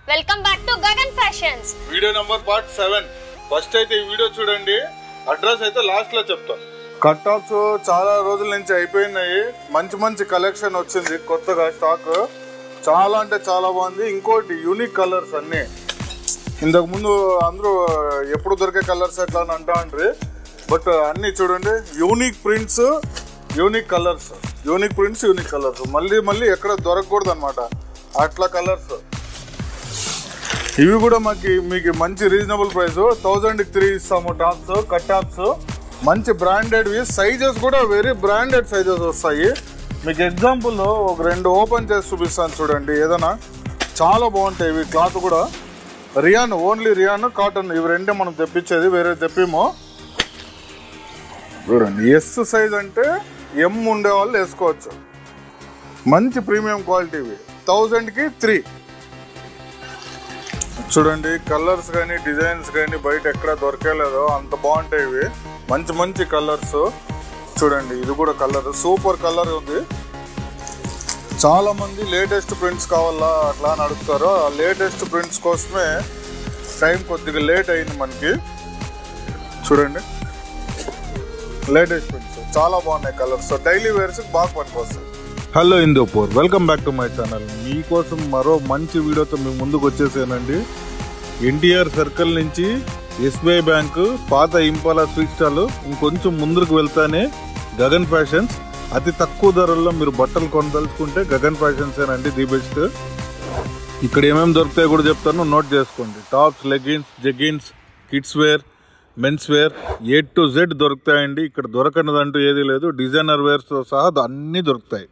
Welcome back to Gagan fashions. Video number part 7. First అయితే ఈ video చూడండి. అడ్రస్ అయితే లాస్ట్ లో చెప్తాను. కట్ టాప్స్ చాలా రోజుల నుంచి అయిపోయినాయి. మంచి మంచి కలెక్షన్ వచ్చింది కొత్తగా స్టాక్. చాలా అంటే చాలా బాగుంది. ఇంకోటి యూనిక్ కలర్స్ అన్ని. ఇంతకు ముందు అందరూ ఎప్పుడు దొరికే కలర్స్ ఎట్లా అని అంటా అంటారు, బట్ అన్ని చూడండి unique prints, unique colours, unique prints, unique colours. మళ్ళీ ఎక్కడ దొరకకూడదు అనమాట అట్లా కలర్స్. ఇవి కూడా మీకు మంచి రీజనబుల్ ప్రైస్. 1000కి 3 ఇస్తాము టాప్స్, కట్ టాప్స్. మంచి బ్రాండెడ్వి. సైజెస్ కూడా వెరీ బ్రాండెడ్ సైజెస్ వస్తాయి. మీకు ఎగ్జాంపుల్ ఒక 2 ఓపెన్ చేసి చూపిస్తాను చూడండి. ఏదైనా చాలా బాగుంటాయి ఇవి. క్లాత్ కూడా రియాన్, ఓన్లీ రియాన్, కాటన్, ఇవి రెండే మనం తెప్పించేది, వేరే తెప్పిమో. చూడండి ఎస్ సైజ్ అంటే ఎం ఉండే వాళ్ళు వేసుకోవచ్చు. మంచి ప్రీమియం క్వాలిటీ ఇవి. 1000కి 3. చూడండి కలర్స్ కానీ డిజైన్స్ కానీ బయట ఎక్కడ దొరకలేదో అంత బాగుంటాయి ఇవి. మంచి మంచి కలర్స్ చూడండి. ఇది కూడా కలర్ సూపర్ కలర్ ఉంది. చాలా మంది లేటెస్ట్ ప్రింట్స్ కావాలా అట్లా అని అడుగుతారు. ఆ లేటెస్ట్ ప్రింట్స్ కోసమే టైం కొద్దిగా లేట్ అయింది మనకి. చూడండి లేటెస్ట్ ప్రింట్స్ చాలా బాగున్నాయి కలర్స్. డైలీ వేర్స్ బాగా పనికొస్తాయి. Hello Hindupur, welcome back to my channel. మీకోసం మరో మంచి వీడియోతో మేము ముందుకు వచ్చేసానండి. ఎన్టీఆర్ సర్కిల్ నుంచి ఎస్బీఐ బ్యాంకు, పాత ఇంపాలా స్వీట్ స్టాల్, ఇంకొంచెం ముందుకు వెళ్తానే గగన్ ఫ్యాషన్స్. అతి తక్కువ ధరల్లో మీరు బట్టలు కొనదలుచుకుంటే గగన్ ఫ్యాషన్స్ ఏనండి ది బెస్ట్. ఇక్కడ ఏమేమి దొరుకుతాయో కూడా చెప్తాను, నోట్ చేసుకోండి. Tops, leggings, jeggings, kids wear, men's wear, A to Z దొరుకుతాయండి. ఇక్కడ దొరకనిదంటూ ఏదీ లేదు. డిజైనర్ వేర్స్తో సహా అన్నీ దొరుకుతాయి.